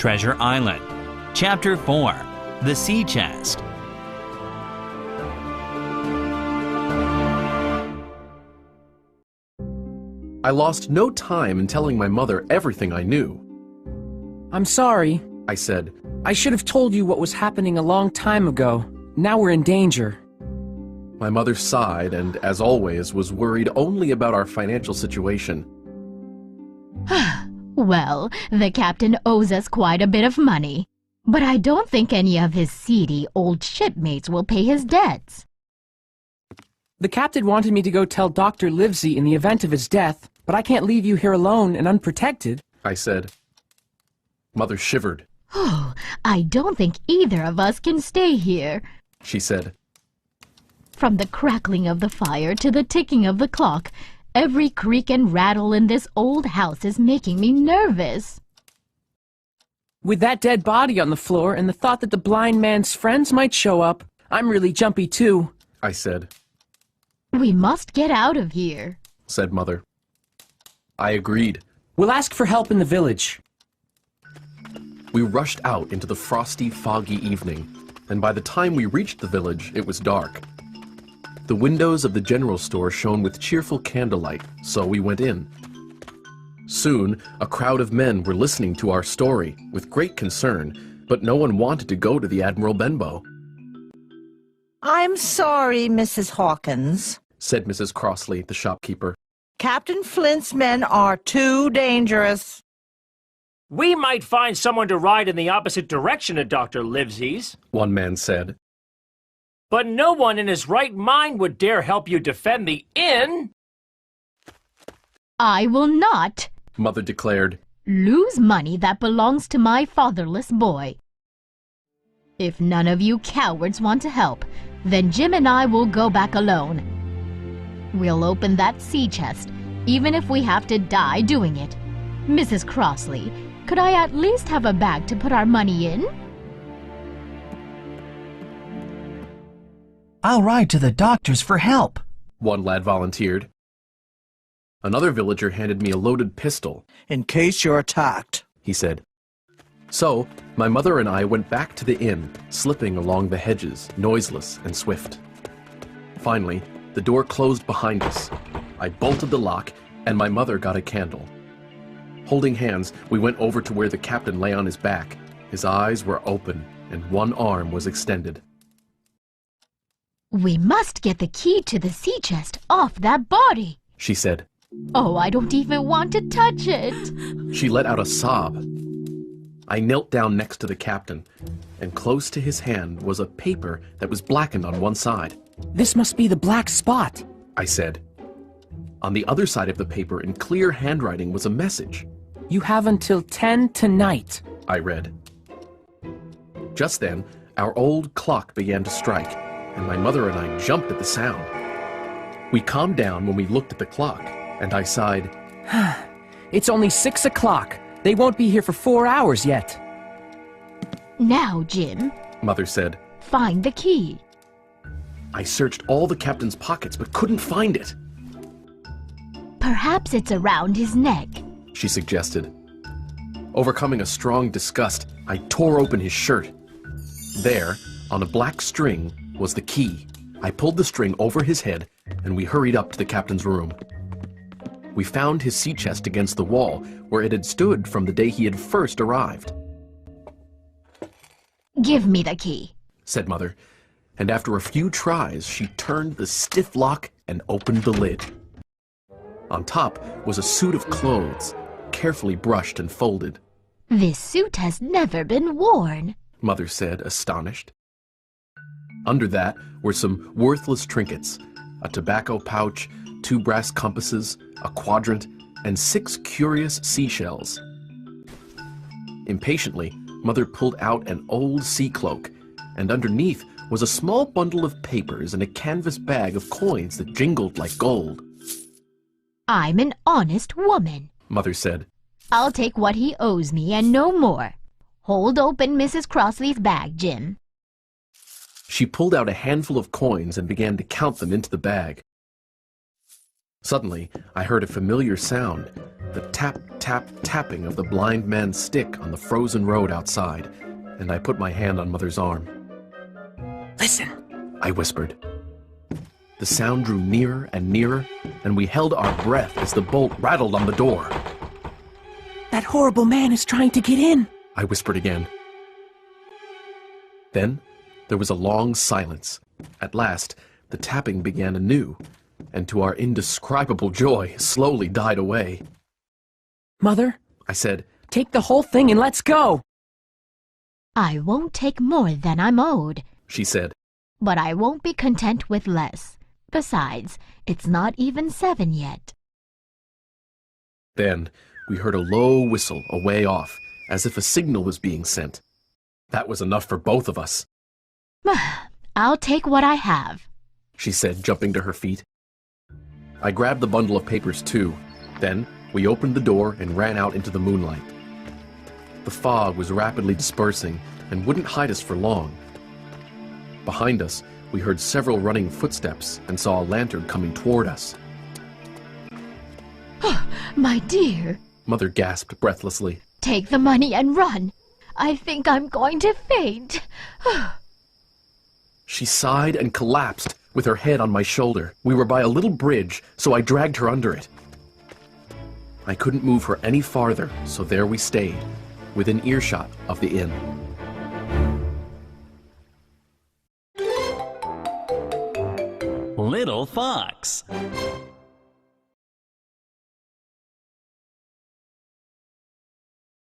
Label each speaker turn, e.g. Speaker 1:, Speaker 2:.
Speaker 1: Treasure Island. Chapter 4. The Sea Chest.
Speaker 2: I lost no time in telling my mother everything I knew.
Speaker 3: I'm sorry,
Speaker 2: I said.
Speaker 3: I should have told you what was happening a long time ago. Now we're in danger.
Speaker 2: My mother sighed and, as always, was worried only about our financial situation.
Speaker 4: Well, the captain owes us quite a bit of money, but I don't think any of his seedy old shipmates will pay his debts.
Speaker 3: The captain wanted me to go tell Dr. Livesey in the event of his death, but I can't leave you here alone and unprotected,
Speaker 2: I said. Mother shivered.
Speaker 4: Oh, I don't think either of us can stay here,
Speaker 2: she said.
Speaker 4: From the crackling of the fire to the ticking of the clock, every creak and rattle in this old house is making me nervous.
Speaker 3: With that dead body on the floor and the thought that the blind man's friends might show up, I'm really jumpy too,
Speaker 2: I said.
Speaker 4: We must get out of here,
Speaker 2: said Mother. I agreed.
Speaker 3: We'll ask for help in the village.
Speaker 2: We rushed out into the frosty, foggy evening, and by the time we reached the village, it was dark. The windows of the general store shone with cheerful candlelight, so we went in. Soon, a crowd of men were listening to our story with great concern, but no one wanted to go to the Admiral Benbow.
Speaker 5: "I'm sorry, Mrs. Hawkins,"
Speaker 2: said Mrs. Crossley, the shopkeeper.
Speaker 5: "Captain Flint's men are too dangerous."
Speaker 6: "We might find someone to ride in the opposite direction of Dr. Livesey's,"
Speaker 2: one man said.
Speaker 6: "but no one in his right mind would dare help you defend the inn."
Speaker 4: I will not,
Speaker 2: Mother declared,
Speaker 4: lose money that belongs to my fatherless boy. If none of you cowards want to help, then Jim and I will go back alone. We'll open that sea chest, even if we have to die doing it. Mrs. Crossley, could I at least have a bag to put our money in?
Speaker 7: "I'll ride to the doctor's for help,"
Speaker 2: one lad volunteered. Another villager handed me a loaded pistol.
Speaker 5: "In case you're attacked,"
Speaker 2: he said. So, my mother and I went back to the inn, slipping along the hedges, noiseless and swift. Finally, the door closed behind us. I bolted the lock, and my mother got a candle. Holding hands, we went over to where the captain lay on his back. His eyes were open, and one arm was extended.
Speaker 4: We must get the key to the sea chest off that body,
Speaker 2: she said.
Speaker 4: Oh, I don't even want to touch it.
Speaker 2: She let out a sob. I knelt down next to the captain, and close to his hand was a paper that was blackened on one side.
Speaker 3: This must be the black spot,
Speaker 2: I said. On the other side of the paper in clear handwriting was a message.
Speaker 3: You have until 10 tonight,
Speaker 2: I read. Just then, our old clock began to strike, and my mother and I jumped at the sound. We calmed down when we looked at the clock, and I sighed.
Speaker 3: It's only 6 o'clock. They won't be here for 4 hours yet.
Speaker 4: Now, Jim,
Speaker 2: Mother said.
Speaker 4: Find the key.
Speaker 2: I searched all the captain's pockets but couldn't find it.
Speaker 4: Perhaps it's around his neck,
Speaker 2: she suggested. Overcoming a strong disgust, I tore open his shirt. There, on a black string, was the key. I pulled the string over his head, and we hurried up to the captain's room. We found his sea chest against the wall, where it had stood from the day he had first arrived.
Speaker 4: Give me the key,
Speaker 2: said Mother, and after a few tries, she turned the stiff lock and opened the lid. On top was a suit of clothes, carefully brushed and folded.
Speaker 4: This suit has never been worn,
Speaker 2: Mother said, astonished. Under that were some worthless trinkets, a tobacco pouch, 2 brass compasses, a quadrant, and 6 curious seashells. Impatiently, Mother pulled out an old sea cloak, and underneath was a small bundle of papers and a canvas bag of coins that jingled like gold.
Speaker 4: I'm an honest woman,
Speaker 2: Mother said.
Speaker 4: I'll take what he owes me and no more. Hold open Mrs. Crossley's bag, Jim.
Speaker 2: She pulled out a handful of coins and began to count them into the bag. Suddenly, I heard a familiar sound, the tap, tap, tapping of the blind man's stick on the frozen road outside, and I put my hand on Mother's arm.
Speaker 3: Listen.
Speaker 2: I whispered. The sound drew nearer and nearer, and we held our breath as the bolt rattled on the door.
Speaker 3: That horrible man is trying to get in.
Speaker 2: I whispered again. Then there was a long silence. At last, the tapping began anew, and to our indescribable joy, slowly died away.
Speaker 3: Mother,
Speaker 2: I said,
Speaker 3: take the whole thing and let's go.
Speaker 4: I won't take more than I'm owed,
Speaker 2: she said.
Speaker 4: but I won't be content with less. Besides, it's not even 7 yet.
Speaker 2: Then we heard a low whistle away off, as if a signal was being sent. That was enough for both of us,
Speaker 4: I'll take what I have.
Speaker 2: she said, jumping to her feet. I grabbed the bundle of papers too. Then we opened the door and ran out into the moonlight. The fog was rapidly dispersing and wouldn't hide us for long. Behind us, we heard several running footsteps and saw a lantern coming toward us.
Speaker 4: My dear,
Speaker 2: Mother gasped breathlessly.
Speaker 4: take the money and run. I think I'm going to faint.
Speaker 2: She sighed and collapsed with her head on my shoulder. We were by a little bridge, so I dragged her under it. I couldn't move her any farther, so there we stayed, within earshot of the inn.
Speaker 1: Little Fox.